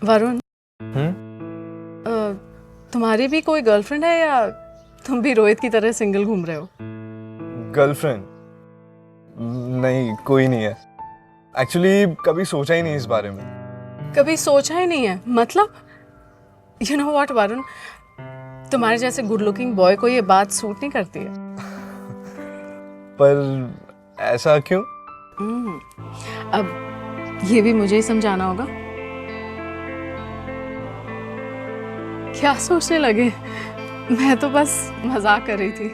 वरुण, हम्म। तुम्हारी भी कोई गर्लफ्रेंड है या तुम भी रोहित की तरह सिंगल घूम रहे हो? गर्लफ्रेंड? नहीं, कोई नहीं है। एक्चुअली कभी सोचा ही नहीं इस बारे में। कभी सोचा ही नहीं है मतलब? यू नो व्हाट वरुण, तुम्हारे जैसे गुड लुकिंग बॉय को ये बात सूट नहीं करती है। पर ऐसा क्यों? अब ये भी मुझे ही समझाना होगा। क्या सोचने लगे? मैं तो बस मजाक कर रही थी।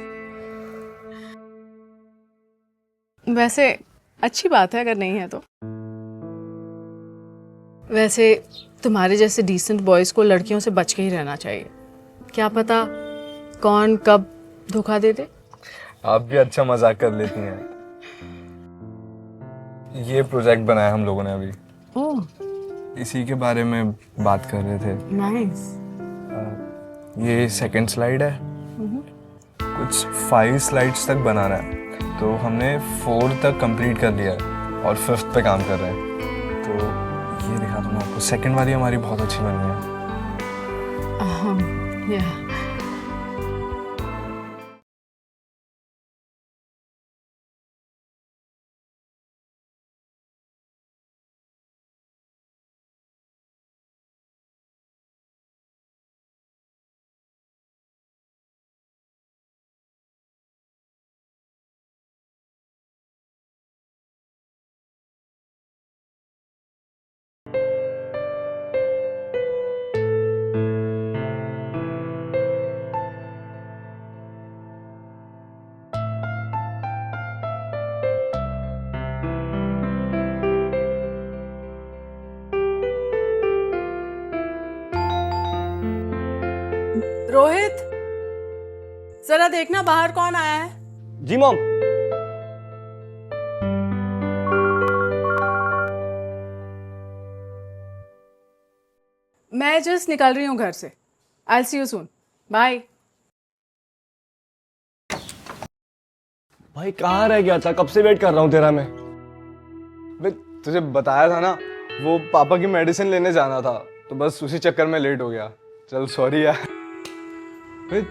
वैसे अच्छी बात है अगर नहीं है तो। वैसे तुम्हारे जैसे डिसेंट बॉयज को लड़कियों से बच के ही रहना चाहिए। क्या पता कौन कब धोखा दे दे। आप भी अच्छा मजाक कर लेती हैं। ये प्रोजेक्ट बनाया हम लोगों ने अभी, ओह इसी के बारे में बात कर रहे थे। नाइस। ये सेकंड स्लाइड है। कुछ 5 स्लाइड्स तक बनाना है, तो हमने 4 तक कंप्लीट कर लिया है और 5th पे काम कर रहे हैं। तो ये दिखा दूँ आपको। सेकंड वाली हमारी बहुत अच्छी बनी है। yeah. रोहित, जरा देखना बाहर कौन आया है। जी मॉम। मैं जस्ट निकल रही हूँ घर से। आई सी यू सून। बाय। भाई कहाँ रह गया था? कब से वेट कर रहा हूँ तेरा मैं। तुझे बताया था ना, वो पापा की मेडिसिन लेने जाना था, तो बस उसी चक्कर में लेट हो गया। चल सॉरी यार। बे,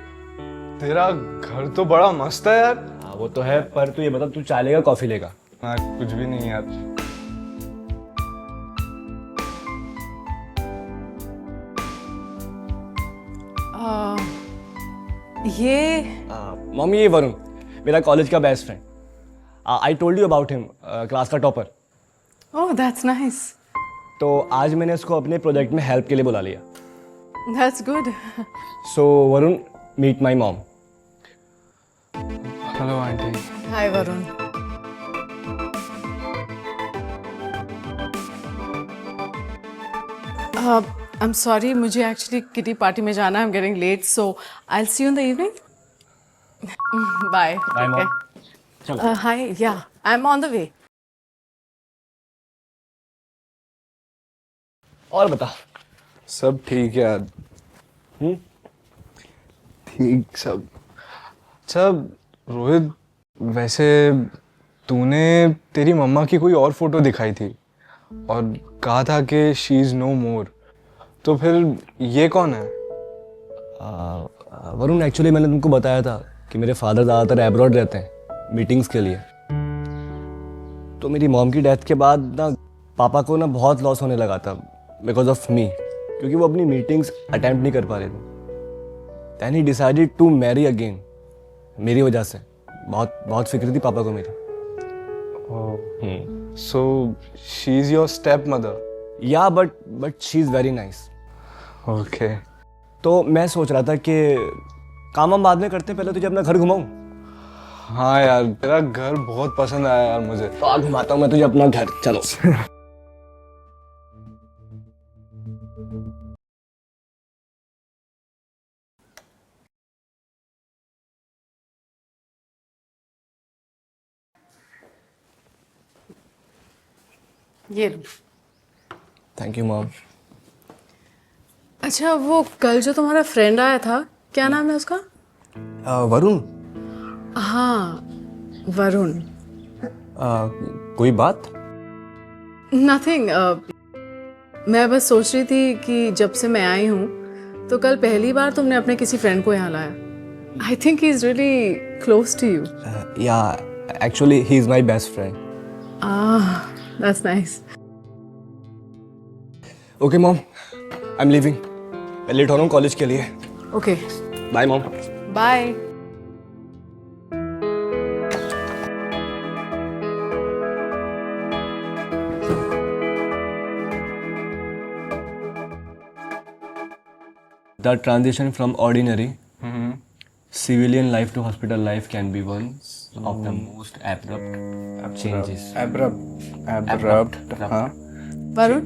तेरा घर तो बड़ा मस्त है यार। हाँ वो तो है, पर तू ये बता, तू चाय लेगा कॉफी लेगा? हाँ, कुछ भी नहीं यार। ये मम्मी ये वरुण, मेरा कॉलेज का best friend. I told you about him, class का टॉपर। Oh that's nice. तो आज मैंने इसको अपने प्रोजेक्ट में हेल्प के लिए बुला लिया। That's good. So Varun, meet my mom. Hello aunty. Hi Varun. I am sorry, मुझे एक्चुअली किटी पार्टी में जाना है। I am getting late, so I will see you in the evening. Bye. Bye mom. चलो। Hi, yeah I am on the way. और बता। सब ठीक है यार। ठीक सब। अच्छा रोहित, वैसे तूने तेरी मम्मा की कोई और फोटो दिखाई थी और कहा था कि शी इज नो मोर, तो फिर ये कौन है? वरुण, एक्चुअली मैंने तुमको बताया था कि मेरे फादर ज़्यादातर एब्रॉड रहते हैं मीटिंग्स के लिए। तो मेरी मॉम की डेथ के बाद ना पापा को ना बहुत लॉस होने लगा था बिकॉज ऑफ मी, क्योंकि वो अपनी मीटिंग्स अटेम्प्ट नहीं कर पा रहे थे। Then he decided to marry again, मेरी वजह से। बहुत बहुत फिक्र थी पापा को मेरी। So she is your stepmother? या but she is very nice. Okay. तो मैं सोच रहा था कि काम हम बाद में करते हैं, पहले तुझे अपना घर घुमाऊं। हाँ यार, तेरा घर बहुत पसंद आया यार मुझे। तो आ घुमाता हूँ मैं तुझे अपना घर, चलो। ये लो। Thank you mom. अच्छा, वो कल जो तुम्हारा फ्रेंड आया था, क्या नाम है उसका? वरुण। हाँ, वरुण। कोई बात? नथिंग। मैं बस सोच रही थी कि जब से मैं आई हूँ तो कल पहली बार तुमने अपने किसी फ्रेंड को यहाँ लाया। I think he is really close to you. Yeah, actually, he's my best friend. That's nice. Okay, mom, I'm leaving. मैं लेट हो रहा हूँ कॉलेज के लिए. Okay, Bye, mom. Bye. The transition from ordinary civilian life to hospital life can be one of the most abrupt changes. Abrupt हाँ. वरुण,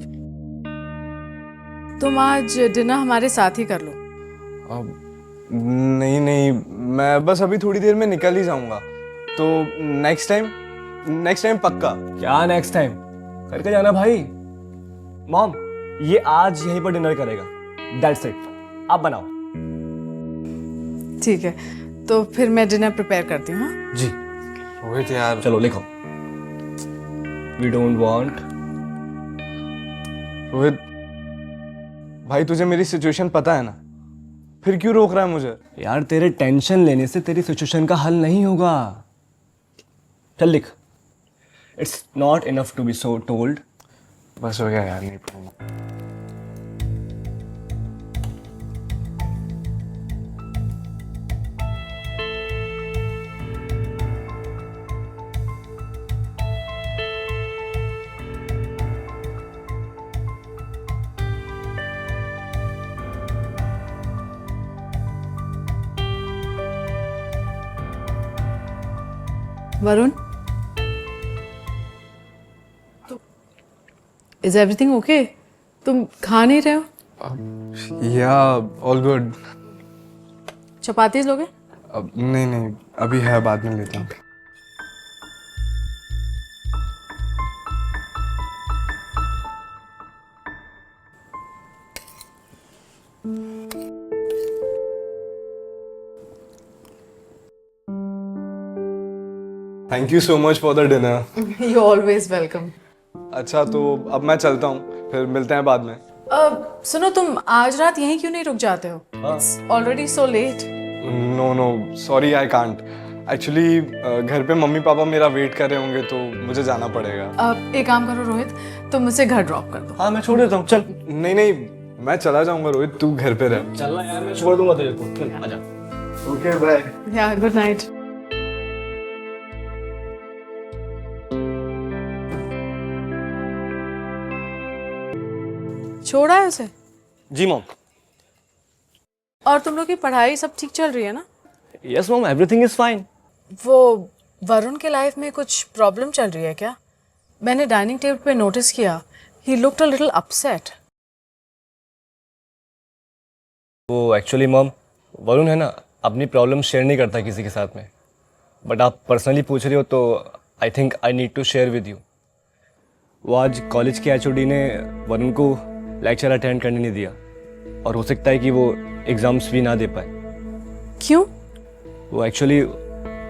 तुम आज dinner हमारे साथ ही कर लो। नहीं नहीं, मैं बस अभी थोड़ी देर में निकल ही जाऊंगा. तो नेक्स्ट टाइम पक्का. क्या नेक्स्ट टाइम करके जाना भाई. मॉम, ये आज यहीं पर डिनर करेगा. That's it. आप बनाओ. ठीक है, तो फिर मैं डिनर प्रिपेयर करती हूँ। हाँ? जी. रोहित यार. चलो लिखो. We don't want. रोहित भाई, तुझे मेरी सिचुएशन पता है ना, फिर क्यों रोक रहा है मुझे? यार तेरे टेंशन लेने से तेरी सिचुएशन का हल नहीं होगा. चल लिख. It's not enough to be so told. बस हो गया यार, नहीं पढ़ूंगा. Varun, is everything okay? तुम खा नहीं रहे हो? या ऑल गुड. चपातीज लोगे? अब नहीं नहीं, अभी है, बाद में लेता हूँ. Thank you so much for the dinner. You always welcome. अच्छा, तो अब मैं चलता हूँ, फिर मिलते हैं बाद में. सुनो, तुम आज रात यहीं क्यों नहीं रुक जाते हो? It's already so late. No no, sorry, I can't. Actually घर पे मम्मी पापा मेरा वेट कर रहे होंगे, तो मुझे जाना पड़ेगा. एक काम करो रोहित, तुम मुझे घर ड्रॉप कर दो। हाँ मैं छोड़ देता हूँ. चल. नहीं नहीं, मैं चला जाऊंगा रोहित, तू घर पे रह. चल यार, मैं छोड़ दूंगा तेरे को. चल आजा. Okay, bye. Yeah good night. छोड़ा है उसे? जी मॉम. और तुम लोग की पढ़ाई सब ठीक चल रही है ना? Yes mom, everything is fine. वो वरुण के लाइफ में कुछ प्रॉब्लम चल रही है क्या? मैंने डाइनिंग टेबल पे नोटिस किया, he looked a little upset. वो एक्चुअली मॉम, वरुण है ना, अपनी प्रॉब्लम शेयर नहीं करता किसी के साथ में. बट आप पर्सनली पूछ रही हो तो I think I need to share with you. वो आज कॉलेज के एचओडी ने वरुण को लेक्चर अटेंड करने नहीं दिया, और हो सकता है कि वो एग्ज़ाम्स भी ना दे पाए. क्यों? वो एक्चुअली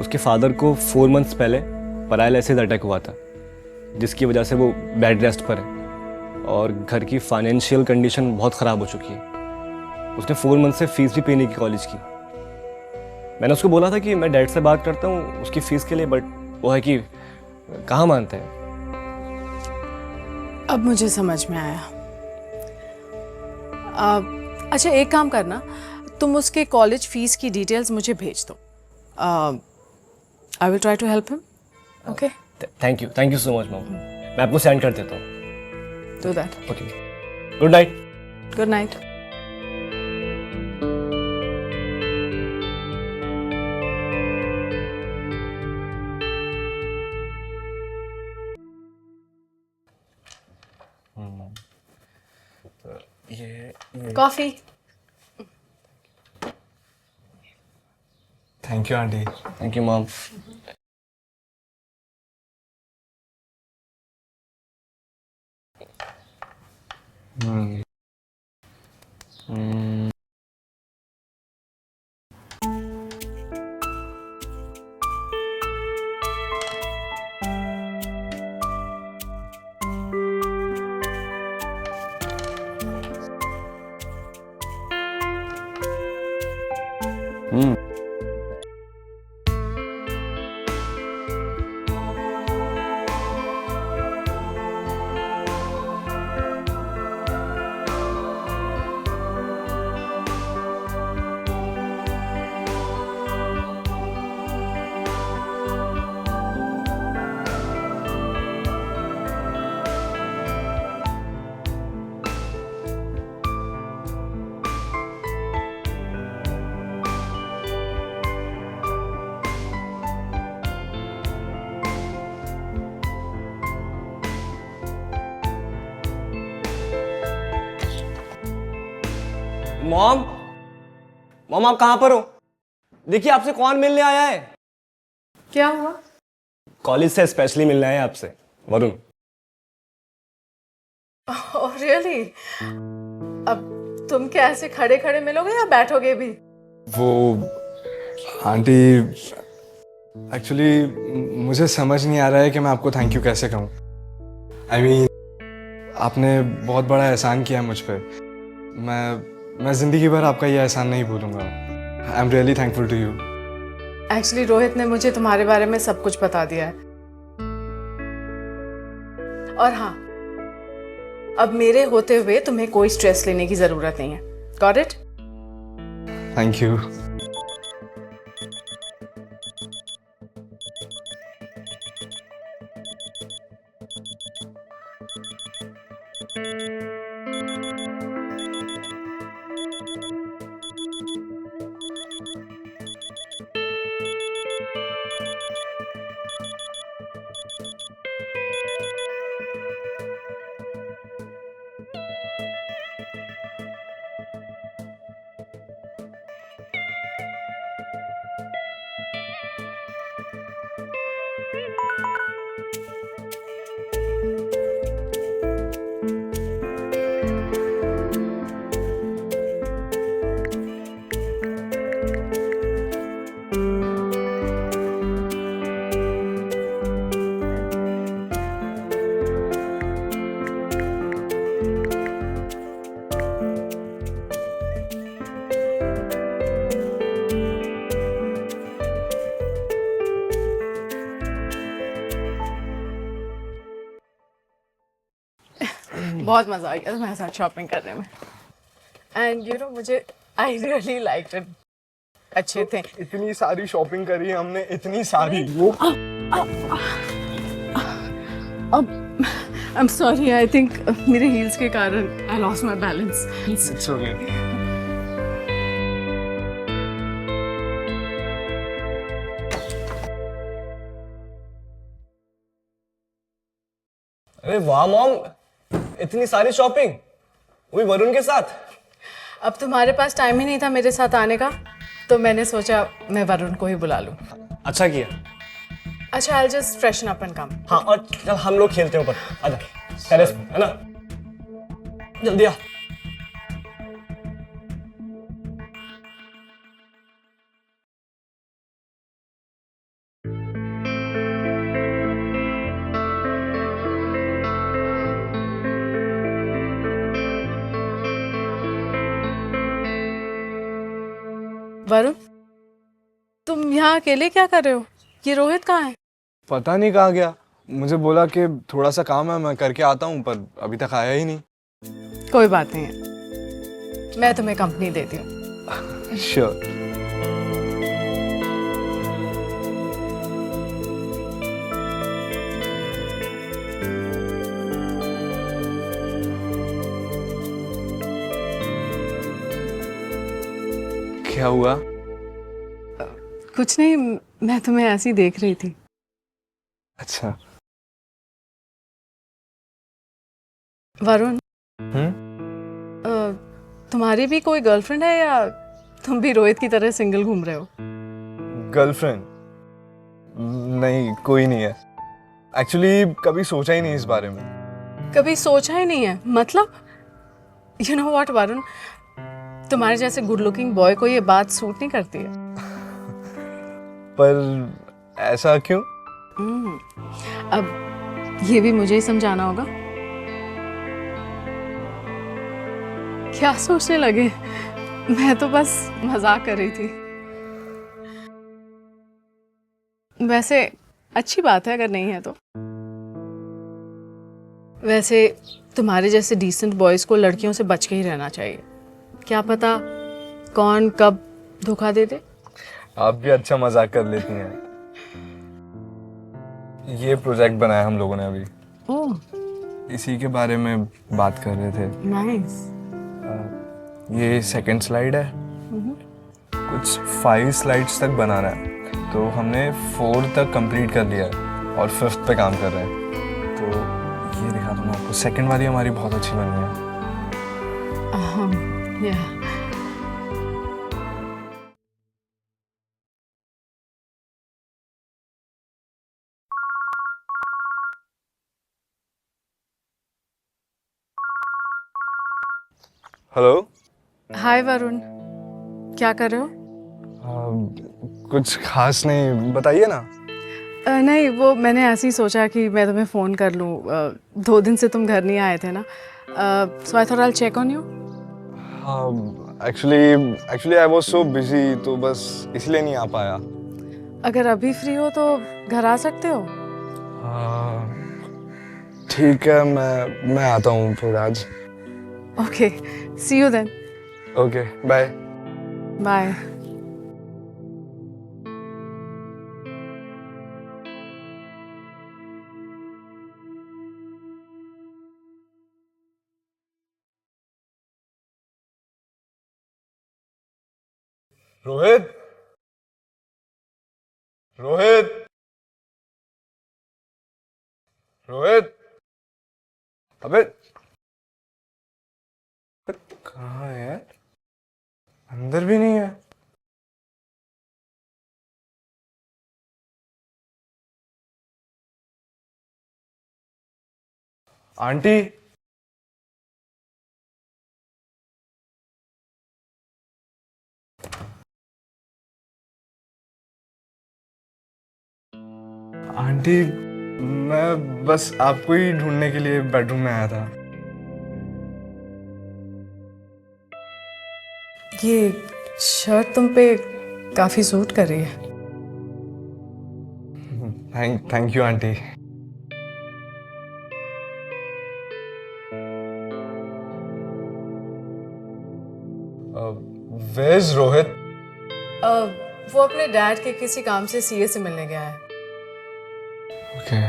उसके फादर को 4 मंथ्स पहले पैरालिसिस अटैक हुआ था, जिसकी वजह से वो बेड रेस्ट पर है और घर की फाइनेंशियल कंडीशन बहुत ख़राब हो चुकी है. उसने 4 मंथ से फीस भी पे नहीं की कॉलेज की. मैंने उसको बोला था कि मैं डैड से बात करता हूँ उसकी फ़ीस के लिए, बट वो है कि कहाँ मानते हैं. अब मुझे समझ में आया। अच्छा, एक काम करना, तुम उसके कॉलेज फीस की डिटेल्स मुझे भेज दो। I will try to help him. Okay, thank you so much mom. मैं आपको सेंड कर देता हूँ. Do that. Okay, good night. Good night. ये coffee. Thank you aunty. Thank you mom. Hmm. Mom, mom आप कहाँ पर हो? देखिए आपसे कौन मिलने आया है। क्या हुआ? कॉलेज से स्पेशली मिलने आया है आपसे, वरुण। Oh really? अब तुम क्या ऐसे खड़े खड़े मिलोगे या बैठोगे भी? वो आंटी, एक्चुअली मुझे समझ नहीं आ रहा है कि मैं आपको थैंक यू कैसे कहूँ। आई मीन, आपने बहुत बड़ा एहसान किया है मुझ पर। मैं ज़िंदगी भर आपका ये एहसान नहीं भूलूंगा। I am really thankful to you. Actually Rohit ने मुझे तुम्हारे बारे में सब कुछ बता दिया है। और हाँ, अब मेरे होते हुए तुम्हें कोई स्ट्रेस लेने की जरूरत नहीं है। Got it? Thank you. बहुत मजा आ गया तुम्हारे साथ शॉपिंग करने में। एंड यू नो, मुझे आई रियली लाइक इट। अच्छे थे। इतनी सारी शॉपिंग करी है हमने, इतनी सारी। वो अब आई एम सॉरी, आई थिंक मेरे हील्स के कारण I lost my balance. It's okay. अरे वाह मॉम, इतनी सारी शॉपिंग, वो भी वरुण के साथ। अब तुम्हारे पास टाइम ही नहीं था मेरे साथ आने का, तो मैंने सोचा मैं वरुण को ही बुला लूं। अच्छा किया। अच्छा, I just freshen up and come. हाँ, और चल हम लोग खेलते हैं ऊपर, आजा टेरेस पे, है ना? जल्दी आ। वरुण, तुम यहाँ अकेले क्या कर रहे हो? ये रोहित कहाँ है? पता नहीं कहाँ गया। मुझे बोला कि थोड़ा सा काम है, मैं करके आता हूँ, पर अभी तक आया ही नहीं। कोई बात नहीं है, मैं तुम्हें कंपनी देती हूँ। श्योर। क्या हुआ? कुछ नहीं, मैं तुम्हें ऐसे ही देख रही थी। अच्छा। वरुण, तुम्हारी भी कोई गर्लफ्रेंड है या तुम भी रोहित की तरह सिंगल घूम रहे हो? गर्लफ्रेंड? नहीं, कोई नहीं है। एक्चुअली कभी सोचा ही नहीं इस बारे में। कभी सोचा ही नहीं है? मतलब यू नो व्हाट वरुण, तुम्हारे जैसे गुड लुकिंग बॉय को ये बात सूट नहीं करती है। पर ऐसा क्यों? अब ये भी मुझे ही समझाना होगा। क्या सोचने लगे? मैं तो बस मजाक कर रही थी। वैसे अच्छी बात है अगर नहीं है तो। वैसे तुम्हारे जैसे डिसेंट बॉयज़ को लड़कियों से बच के ही रहना चाहिए। क्या पता कौन कब धोखा दे दे। आप भी अच्छा मजाक कर लेती हैं। ये प्रोजेक्ट बनाया हम लोगों ने अभी, ओह इसी के बारे में बात कर रहे थे। नाइस। ये सेकंड स्लाइड है, कुछ 5 स्लाइड्स तक बनाना है, तो हमने 4 तक कंप्लीट कर लिया है और 5th पे काम कर रहे हैं। तो ये दिखा दूँ मैं आपको, सेकंड वाली हमारी बहुत अच्छी बनी है। या हेलो। हाय वरुण, क्या कर रहे हो? कुछ खास नहीं, बताइए ना। नहीं, वो मैंने ऐसे ही सोचा कि मैं तुम्हें फ़ोन कर लूँ। 2 दिन से तुम घर नहीं आए थे ना, so I thought I check on you. Actually I was so busy, तो बस इसलिए नहीं आ पाया। अगर अभी फ्री हो तो घर आ सकते हो। ठीक है, मैं आता हूँ फिर आज। Okay, see you then. Okay, bye. Bye. Rohit, Rohit, Rohit, अबे कहाँ है यार? अंदर भी नहीं है। आंटी, आंटी, मैं बस आपको ही ढूंढने के लिए बेडरूम में आया था। ये शर्ट तुम पे काफ़ी सूट कर रही है। Thank you aunty. Where is Rohit? वो अपने डैड के किसी काम से सीए से मिलने गया है। ओके।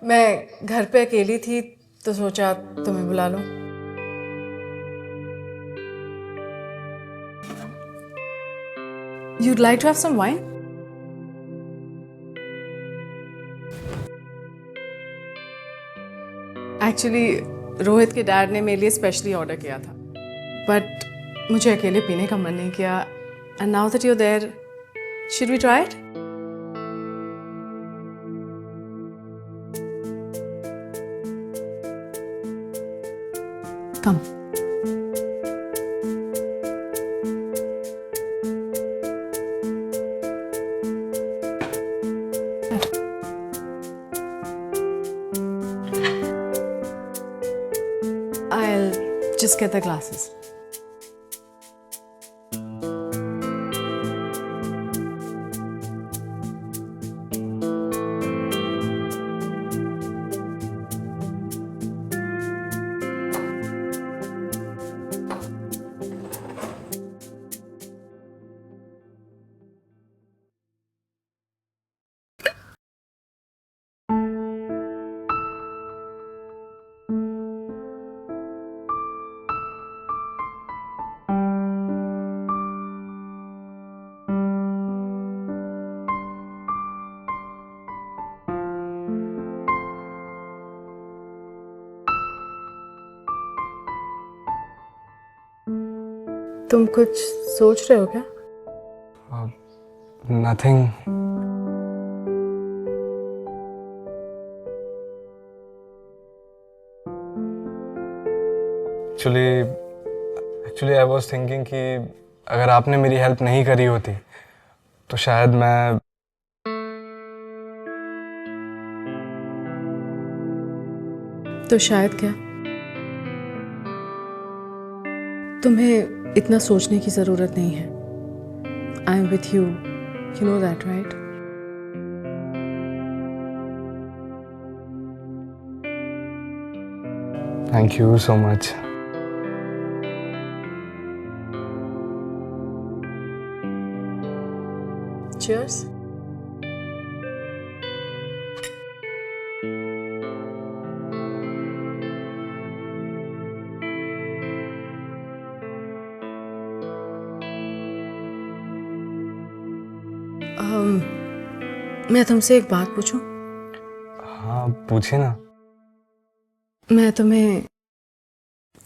मैं घर पे अकेली थी तो सोचा तुम्हें बुला लूं। You'd like to have some wine? Actually Rohit के डैड ने मेरे लिए स्पेशली ऑर्डर किया था, बट मुझे अकेले पीने का मन नहीं किया। And now that you are there, should we try it? Come. I'll just get the glasses. तुम कुछ सोच रहे हो क्या? Nothing. Actually I was thinking कि अगर आपने मेरी हेल्प नहीं करी होती तो शायद मैं तो शायद क्या? तुम्हें इतना सोचने की ज़रूरत नहीं है। I am with you, you know that right? Thank you so much. Cheers. मैं तुमसे एक बात पूछूं? हाँ पूछिए ना। मैं तुम्हें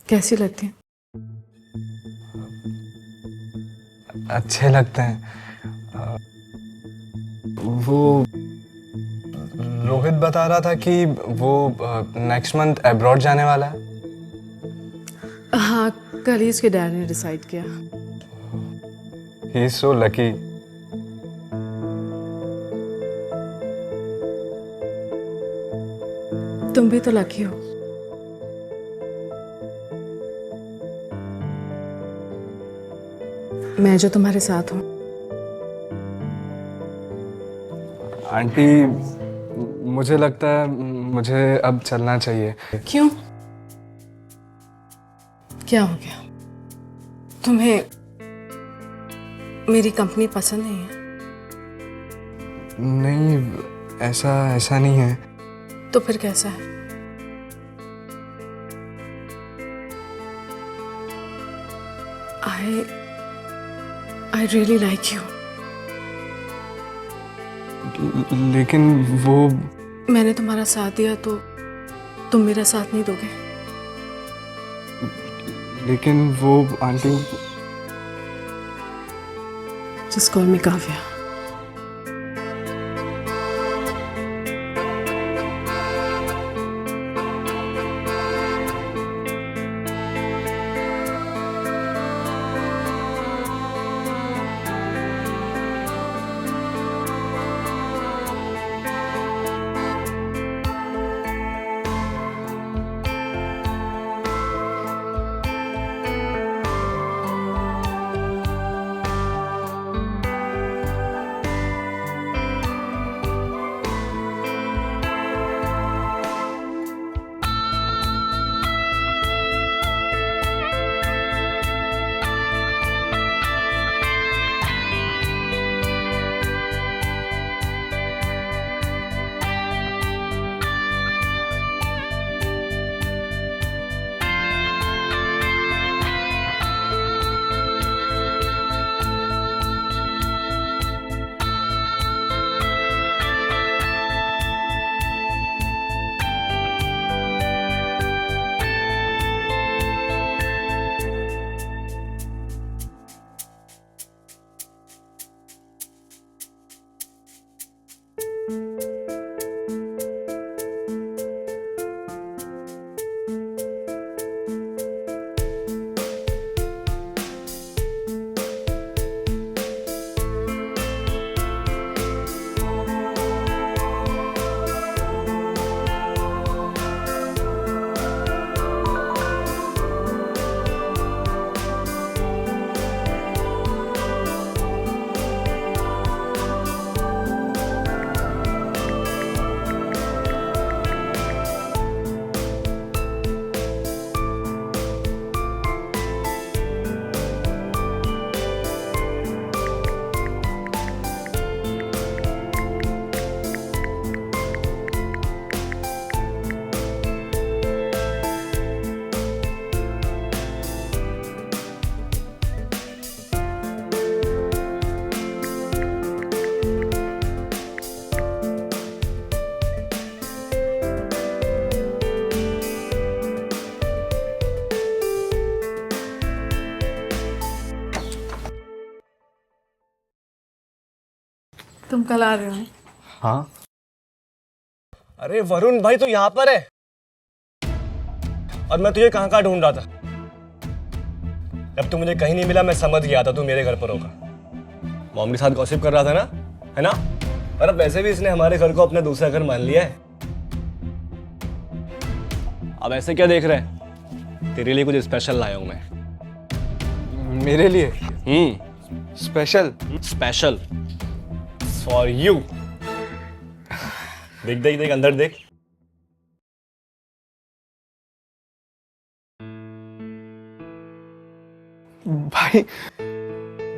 कैसी लगती हूँ? अच्छे लगते हैं। वो रोहित बता रहा था कि वो नेक्स्ट मंथ अब्रॉड जाने वाला है। हाँ, कल ही उसके डैड ने डिसाइड किया। He is so lucky. तुम भी तो लकी हो। मैं जो तुम्हारे साथ हूँ। आंटी मुझे लगता है मुझे अब चलना चाहिए। क्यों? क्या हो गया? तुम्हें मेरी कंपनी पसंद नहीं है? नहीं, ऐसा नहीं है। तो फिर कैसा है? I really like you. लेकिन वो मैंने तुम्हारा साथ दिया तो तुम मेरा साथ नहीं दोगे? लेकिन वो aunty. Just call me Kavya. तुम कल आ रहे हो? हाँ। अरे वरुण भाई, तो यहाँ पर है और मैं तुझे कहाँ ढूंढ रहा था। जब तू मुझे कहीं नहीं मिला मैं समझ गया था तू मेरे घर पर होगा। मॉम के साथ गॉसिप कर रहा था ना, है ना? और अब वैसे भी इसने हमारे घर को अपना दूसरा घर मान लिया है। अब ऐसे क्या देख रहे हैं? तेरे लिए कुछ स्पेशल लाया हूं मैं। मेरे लिए? स्पेशल। Special for you. देख देख देख अंदर देख। भाई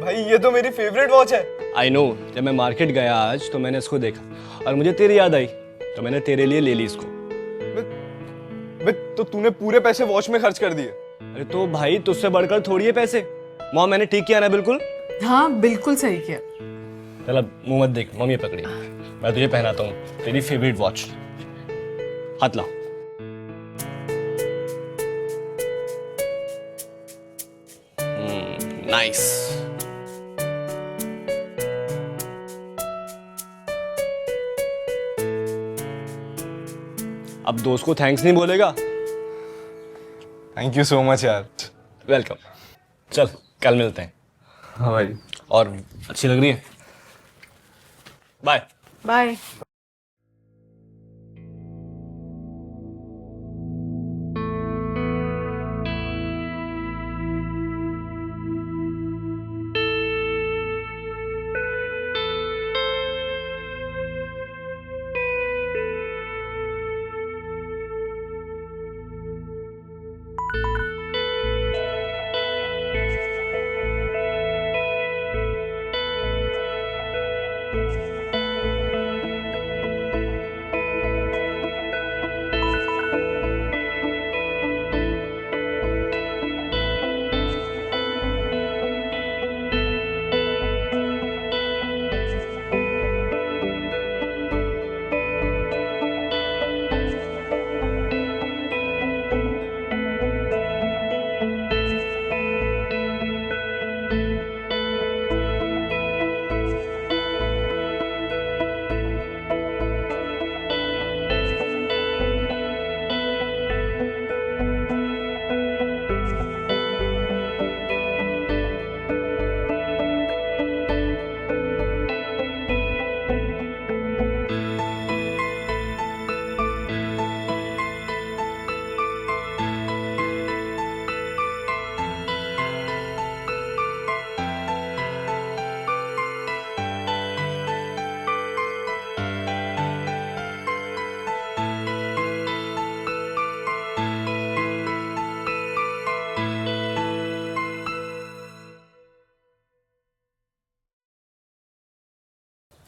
भाई ये तो मेरी फेवरेट वॉच है। आई नो, जब मैं मार्केट गया आज तो मैंने इसको देखा और मुझे तेरी याद आई, तो मैंने तेरे लिए ले ली इसको। तो तूने पूरे पैसे वॉच में खर्च कर दिए? अरे तो भाई तुझसे बढ़कर थोड़ी है पैसे। मॉम मैंने ठीक किया ना बिल्कुल? हाँ बिल्कुल सही किया। चल अब मुंह मत देख, मम्मी पकड़ी, मैं तुझे पहनाता हूँ तेरी फेवरेट वॉच। हाथ ला। नाइस। अब दोस्त को थैंक्स नहीं बोलेगा? थैंक यू सो मच यार। वेलकम। चल कल मिलते हैं। हाँ भाई। और अच्छी लग रही है। Bye bye.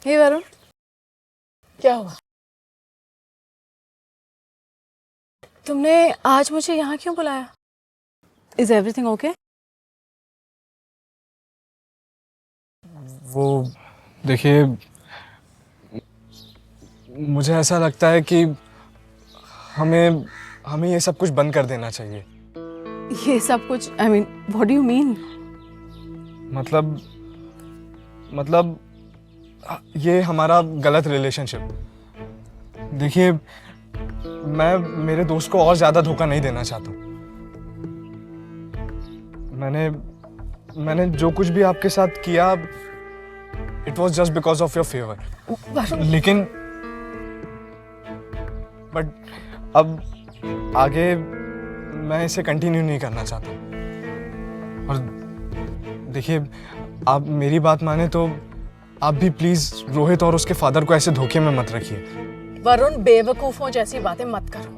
हे वरुण, क्या हुआ? तुमने आज मुझे यहाँ क्यों बुलाया? Is everything okay? वो देखिए, मुझे ऐसा लगता है कि हमें हमें ये सब कुछ बंद कर देना चाहिए। ये सब कुछ, I mean what do you mean? मतलब ये हमारा गलत रिलेशनशिप। देखिए, मैं मेरे दोस्त को और ज्यादा धोखा नहीं देना चाहता हूँ। मैंने जो कुछ भी आपके साथ किया, it was just because of your favour. लेकिन बट अब आगे मैं इसे कंटिन्यू नहीं करना चाहता। और देखिए, आप मेरी बात माने तो आप भी प्लीज रोहित और उसके फादर को ऐसे धोखे में मत रखिए। वरुण, बेवकूफों जैसी बातें मत करो।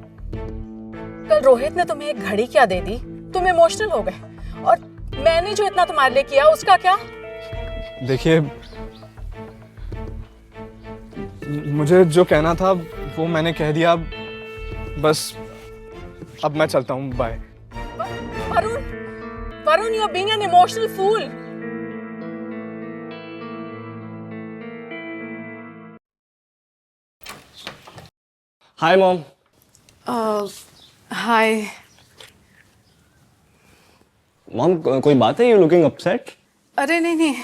कल रोहित ने तुम्हें एक घड़ी क्या दे दी, तुम इमोशनल हो गए, और मैंने जो इतना तुम्हारे लिए किया उसका क्या? देखिए, मुझे जो कहना था वो मैंने कह दिया। बस अब मैं चलता हूँ। Bye. Varun, you are being an emotional fool. Hi mom. Hi. Mom कोई बात है? You looking upset. अरे नहीं नहीं,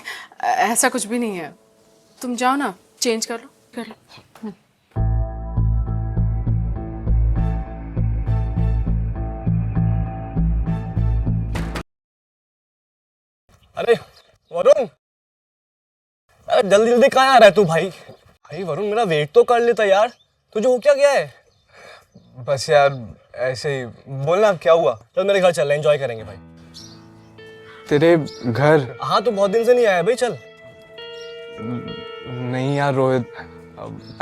ऐसा कुछ भी नहीं है। तुम जाओ ना, चेंज कर लो। अरे वरुण, अरे जल्दी जल्दी कहाँ आ रहा है तू भाई? भाई वरुण, मेरा वेट तो कर लेता यार। तुझे हो क्या गया है? बस यार ऐसे ही। बोलना क्या हुआ? चल मेरे घर चल, एंजॉय करेंगे भाई। तेरे घर? हाँ तो बहुत दिन से नहीं आया भाई, चल। नहीं यार रोहित,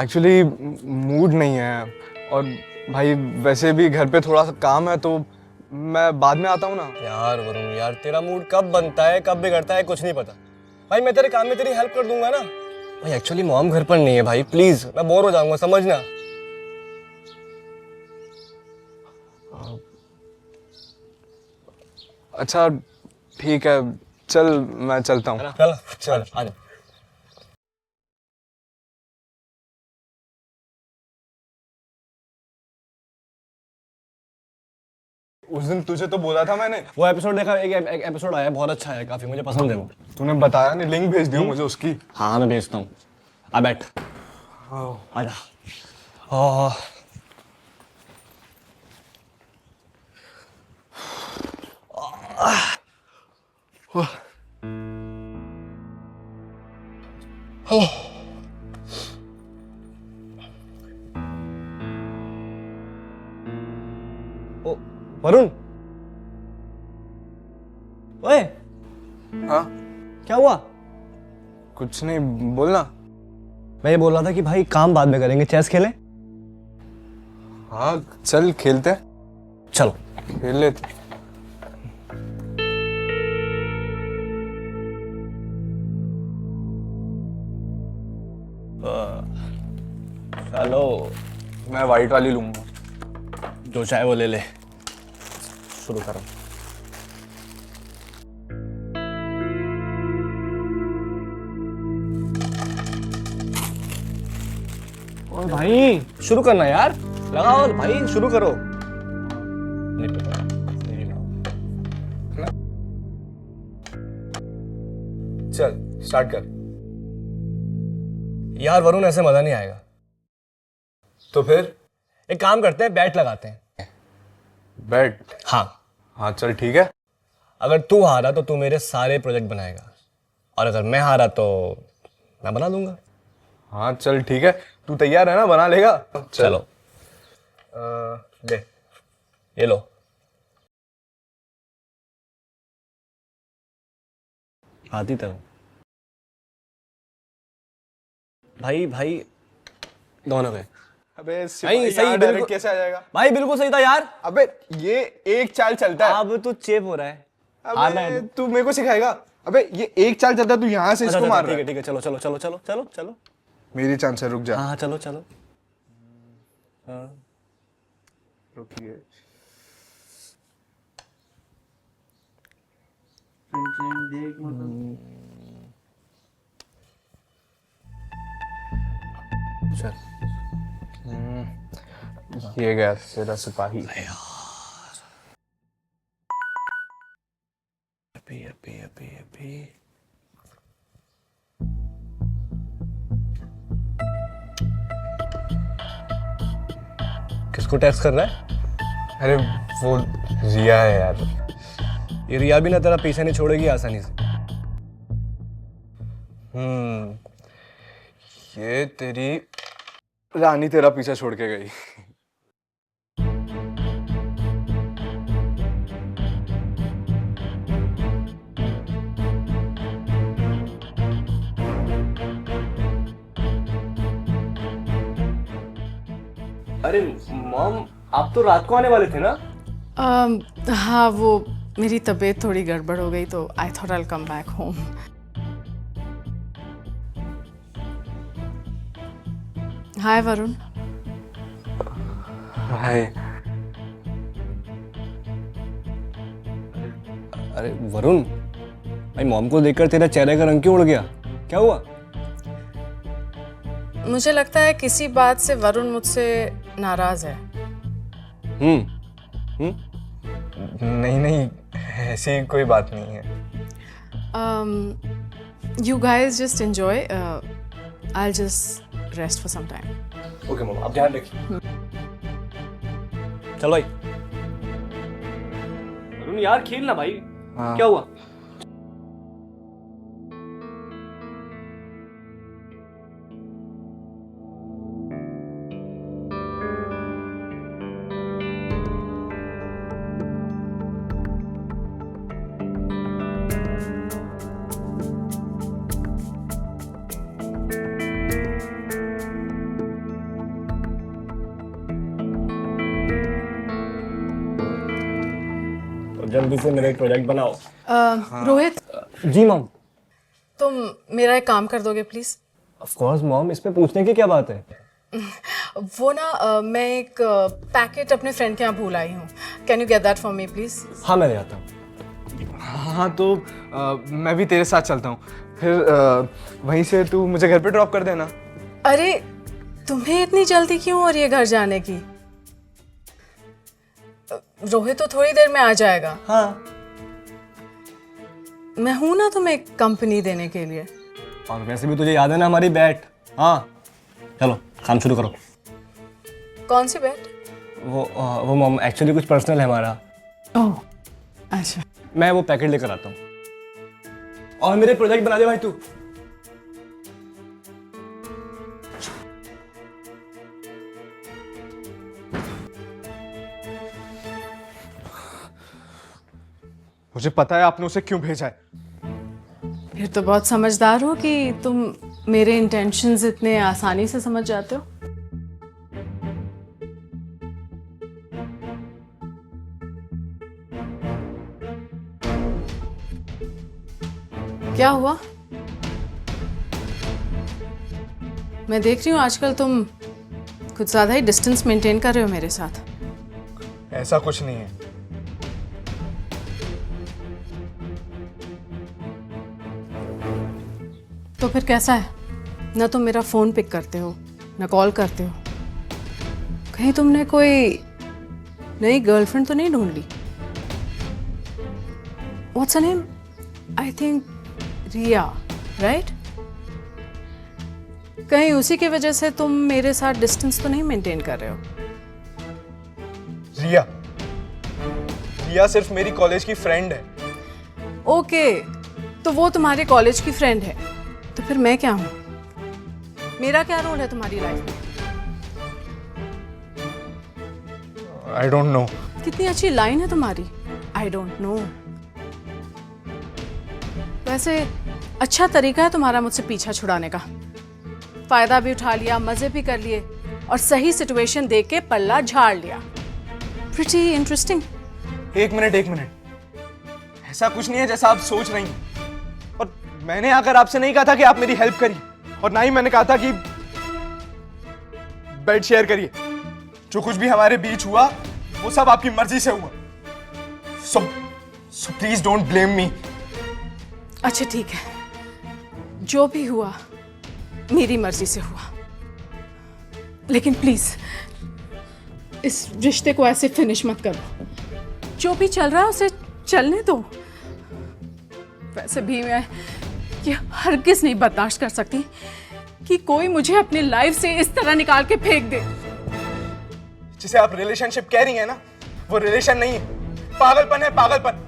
एक्चुअली मूड नहीं है, और भाई वैसे भी घर पे थोड़ा सा काम है, तो मैं बाद में आता हूँ ना। यार वरुण यार, तेरा मूड कब बनता है कब बिगड़ता है कुछ नहीं पता। भाई मैं तेरे काम में तेरी हेल्प कर दूंगा ना। भाई एक्चुअली मॉम घर पर नहीं है भाई, प्लीज, मैं बोर हो जाऊंगा, समझना। अच्छा ठीक है, चल मैं चलता हूँ। चल चल आ जा। उस दिन तुझे तो बोला था मैंने। वो एपिसोड देखा, एक एपिसोड आया, बहुत अच्छा है, काफी मुझे पसंद है वो। तूने बताया नहीं, लिंक भेज दियो मुझे उसकी। हाँ मैं भेजता हूँ, आ बैठ, आ जा। हाँ ओ वरुण, ओए हाँ क्या हुआ? कुछ नहीं, बोलना। मैं ये बोल रहा था कि भाई काम बाद में करेंगे, चेस खेलें? हाँ चल खेलते हैं, चलो। खेल लेते। चलो, मैं वाइट वाली लूंगा। जो चाहे वो ले ले, शुरू करो। और भाई शुरू करना यार, लगाओ भाई, शुरू करो। चल स्टार्ट कर। यार वरुण, ऐसे मजा नहीं आएगा। तो फिर एक काम करते हैं, बैट लगाते हैं। बैट? हाँ, हाँ चल ठीक है। अगर तू हारा तो तू मेरे सारे प्रोजेक्ट बनाएगा, और अगर मैं हारा तो मैं बना दूंगा। हाँ चल ठीक है, तू तैयार है ना, बना लेगा? चलो ले। ये लो। आती तो भाई भाई दोनों पे। अबे सही, यार, बिल्कुल। direct कैसे आ जाएगा? भाई बिल्कुल सही था यार। अबे ये एक चाल चलता है। अब तू चेप हो रहा है। हारना है अबे तू। तू मेरे को सिखाएगा? अबे ये एक चाल चलता है, तू यहाँ से इसको मार रहा ठीक है है। ठीक है, चलो चलो चलो चलो चलो चलो। मेरी चांस है, रुक जा। हाँ चलो चलो। हाँ रुकिए। चल। ये गया तेरा सिपाही। अभी अभी अभी अभी किसको टेक्स्ट कर रहा है? अरे वो रिया है यार। ये रिया भी ना तेरा पीछा नहीं छोड़ेगी आसानी से। ये तेरी रानी तेरा पीछा छोड़ के गई। अरे मॉम, आप तो रात को आने वाले थे ना? हाँ, वो मेरी तबीयत थोड़ी गड़बड़ हो गई, तो I thought I come back home. Hi Varun. Hi. अरे वरुण, भाई मॉम को देखकर तेरा चेहरे का रंग क्यों उड़ गया? क्या हुआ? मुझे लगता है किसी बात से वरुण मुझसे नाराज है। नहीं नहीं, ऐसी कोई बात नहीं है। You guys just enjoy. I'll just rest for some time. Okay mom, आप ध्यान रखिए। चलो भाई। वरुण यार, खेलना भाई। हाँ। क्या हुआ? जल्दी से मेरा एक प्रोजेक्ट बनाओ। रोहित, जी मॉम। तुम मेरा एक काम कर दोगे प्लीज़? ऑफ कोर्स मॉम, इसमें पूछने की क्या बात है? वो ना मैं एक पैकेट अपने फ्रेंड के यहाँ भूल आई हूँ। Can you get that for me please? हाँ मैं ले आता हूँ। हाँ तो मैं भी तेरे साथ चलता हूँ, फिर वहीं से तू मुझे घर पे ड्रॉप कर देना। अरे तुम्हें इतनी जल्दी क्यों हो रही है घर जाने की? रोहित तो थोड़ी देर में आ जाएगा। हाँ, मैं हूं ना तुम्हें कंपनी देने के लिए। और वैसे भी तुझे याद है ना हमारी बैट। हाँ चलो काम शुरू करो। कौन सी बैट? वो मॉम एक्चुअली कुछ पर्सनल है हमारा। ओह अच्छा। मैं वो पैकेट लेकर आता हूँ। और मेरे प्रोजेक्ट बना दे भाई तू। मुझे पता है आपने उसे क्यों भेजा है। फिर तो बहुत समझदार हो कि तुम मेरे इंटेंशंस इतने आसानी से समझ जाते हो। क्या हुआ? मैं देख रही हूँ आजकल तुम कुछ ज्यादा ही डिस्टेंस मेंटेन कर रहे हो मेरे साथ। ऐसा कुछ नहीं है। तो फिर कैसा है? ना तुम मेरा फोन पिक करते हो, ना कॉल करते हो। कहीं तुमने कोई नई गर्लफ्रेंड तो नहीं ढूंढ ली? What's her name? I think Riya, right? कहीं उसी की वजह से तुम मेरे साथ डिस्टेंस तो नहीं मेंटेन कर रहे हो? रिया, रिया सिर्फ मेरी कॉलेज की फ्रेंड है। ओके, तो वो तुम्हारे कॉलेज की फ्रेंड है, तो फिर मैं क्या हूं? मेरा क्या रोल है तुम्हारी लाइफ में? I don't know. कितनी अच्छी लाइन है तुम्हारी, आई डोंट नो। वैसे अच्छा तरीका है तुम्हारा मुझसे पीछा छुड़ाने का। फायदा भी उठा लिया, मजे भी कर लिए और सही सिचुएशन देख के पल्ला झाड़ लिया। Pretty interesting. एक मिनट, ऐसा कुछ नहीं है जैसा आप सोच रही हैं। और मैंने आकर आपसे नहीं कहा था कि आप मेरी हेल्प करिए, और ना ही मैंने कहा था कि बेड शेयर करिए। जो कुछ भी हमारे बीच हुआ वो सब आपकी मर्जी से हुआ। So please don't blame me. अच्छा ठीक है, जो भी हुआ मेरी मर्जी से हुआ, लेकिन प्लीज इस रिश्ते को ऐसे फिनिश मत करो। जो भी चल रहा है उसे चलने दो। वैसे भी मैं ये हरगिज नहीं बर्दाश्त कर सकती कि कोई मुझे अपनी लाइफ से इस तरह निकाल के फेंक दे। जिसे आप रिलेशनशिप कह रही हैं ना, वो रिलेशन नहीं है, पागलपन है, पागलपन।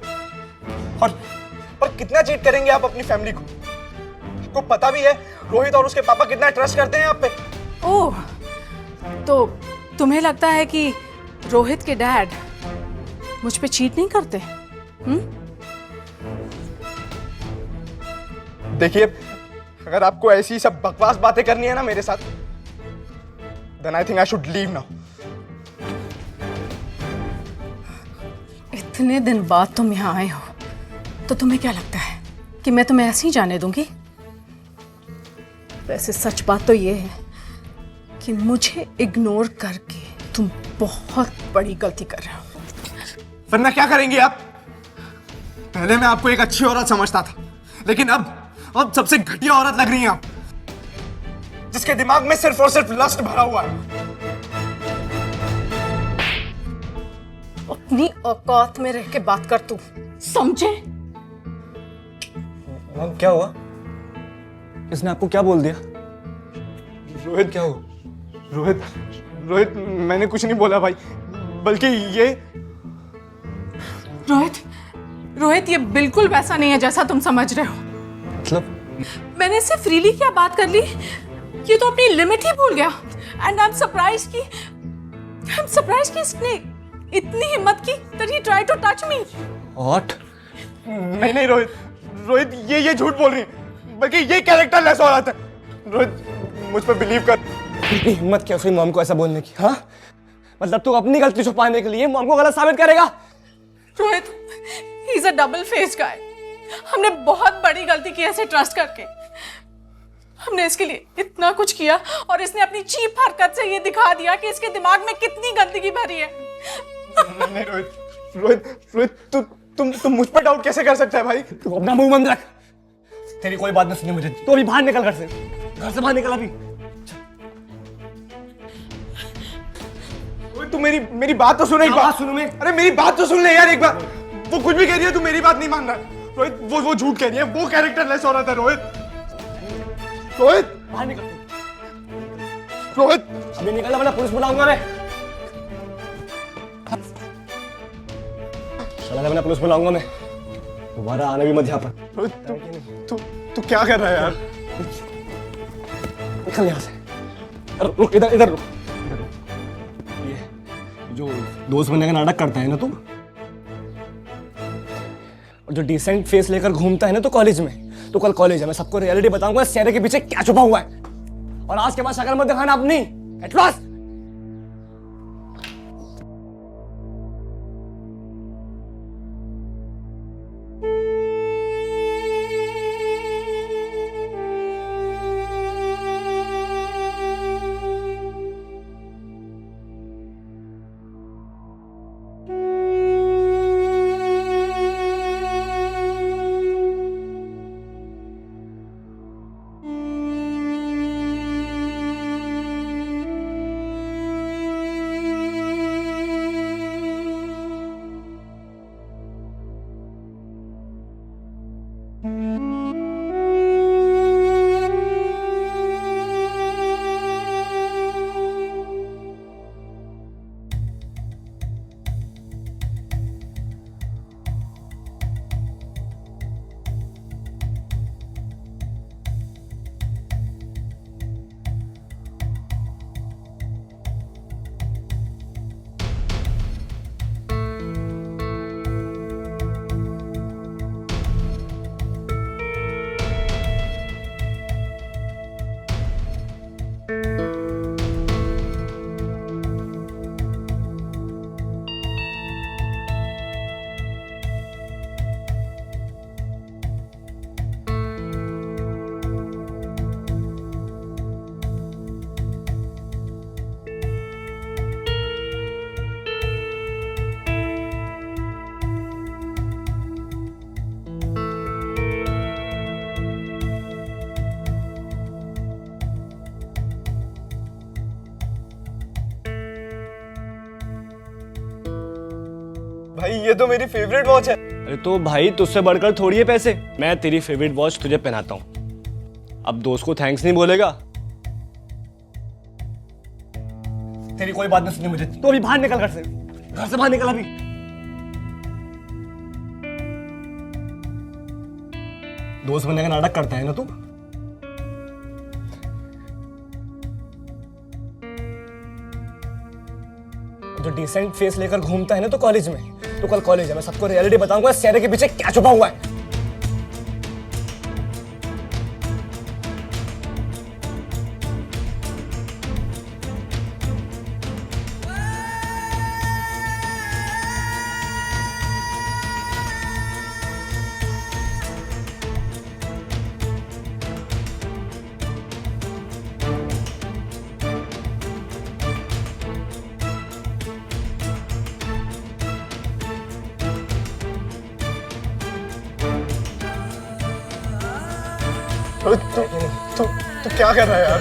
और कितना चीट करेंगे आप अपनी फैमिली को? आपको पता भी है रोहित और उसके पापा कितना ट्रस्ट करते हैं आप पे। ओह, तो तुम्हें लगता है कि रोहित के डैड मुझ पे चीट नहीं करते? देखिए, अगर आपको ऐसी सब बकवास बातें करनी है ना मेरे साथ, then I think I should leave now. इतने दिन बाद तुम यहाँ आए हो, तो तुम्हें क्या लगता है कि मैं तुम्हें ऐसे ही जाने दूंगी? वैसे सच बात तो ये है कि मुझे इग्नोर करके तुम बहुत बड़ी गलती कर रहे हो। वरना क्या करेंगे आप? पहले मैं आपको एक अच्छी औरत समझता था, लेकिन अब सबसे घटिया औरत लग रही हैं आप, जिसके दिमाग में सिर्फ और सिर्फ लस्ट भरा हुआ है। अपनी औकात में रह के बात कर तू, समझे? मॉम क्या हुआ? इसने आपको क्या बोल दिया? रोहित, क्या हो? रोहित, मैंने कुछ नहीं बोला भाई, बल्कि ये रोहित ये बिल्कुल वैसा नहीं है जैसा तुम समझ रहे हो। मतलब? मैंने इससे फ्रीली क्या बात कर ली, ये तो अपनी लिमिट ही भूल गया। एंड आई एम सरप्राइज्ड कि इसने इतनी हिम्मत की that he tried to touch me. What? नहीं रोहित, ये झूठ बोल रही है, बल्कि ये कैरेक्टर लेस औरत है। रोहित, मुझ पर बिलीव कर। इतनी हिम्मत क्या उसकी मॉम को ऐसा बोलने की? हाँ, मतलब तू अपनी गलती छुपाने के लिए मॉम को गलत साबित करेगा? रोहित, डबल फेस गाय। हमने बहुत बड़ी गलती की ऐसे ट्रस्ट करके। हमने इसके लिए इतना कुछ किया और इसने अपनी चीप हरकत से ये दिखा दिया कि इसके दिमाग में कितनी गंदगी भरी है। नहीं रोहित, रोहित रोहित तुम मुझ पर डाउट कैसे कर सकता है भाई? तू अपना मुंह बंद रख। तेरी कोई बात नहीं सुनी मुझे। तो अभी बाहर निकल, घर से बाहर निकल अभी। तू मेरी बात तो सुन एक बार। सुनू मैं? अरे मेरी बात तो सुन ले यार एक बार। वो कुछ भी कह रही है, तू मेरी बात नहीं मान रहा। रोहित वो झूठ कह रही है, वो कैरेक्टरलेस औरत है रोहित। रोहित बाहर निकल। रोहित अभी निकल, वरना पुलिस बुलाऊंगा मैं। चला मैं पुलिस बुलाऊंगा मैं। दोबारा आने भी मत यहाँ पर। रोहित तू क्या कर रहा है यार? निकल यहाँ से। अरे रुक, इधर रुक। ये जो दोस्त बनने का नाटक करता है ना तू, और जो डिसेंट फेस लेकर घूमता है ना तो कॉलेज में, तो कल कॉलेज है, मैं सबको रियलिटी बताऊंगा इस चेहरे के पीछे क्या छुपा हुआ है। और आज के बाद शक्ल मत दिखाना अपनी। एट लास्ट भाई ये तो मेरी फेवरेट वॉच है। अरे तो भाई तुझसे बढ़कर थोड़ी है पैसे। मैं तेरी फेवरेट वॉच तुझे पहनाता हूँ। अब दोस्त को थैंक्स नहीं बोलेगा? तेरी कोई बात नहीं सुनी मुझे। तो अभी बाहर निकल, घर से बाहर निकल अभी। दोस्त बनने का नाटक करता है ना तू। जो डिसेंट फेस लेकर घूमता है ना तो कॉलेज में, तो कल कॉलेज है, मैं सबको रियलिटी बताऊंगा इस चेहरे के पीछे क्या छुपा हुआ है। तू क्या कर रहा है यार?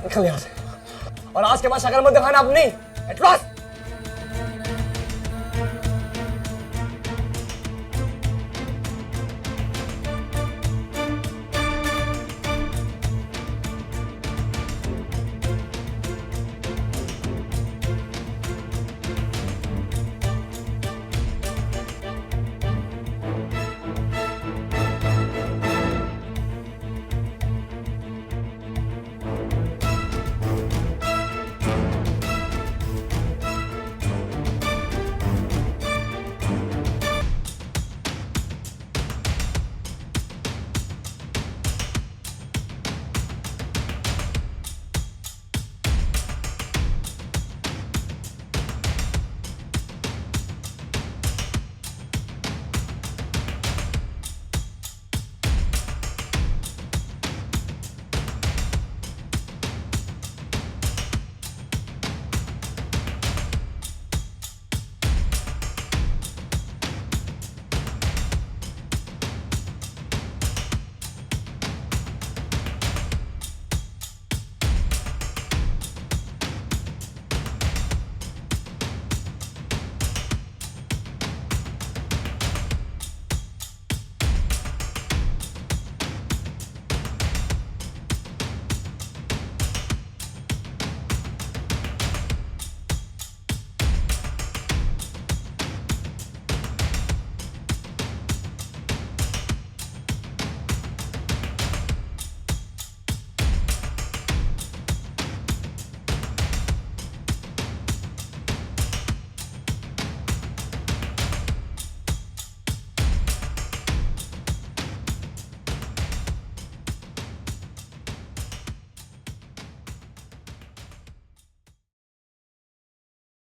निकल यहाँ से। और आज के बाद शक्ल मत दिखाना अपनी। At last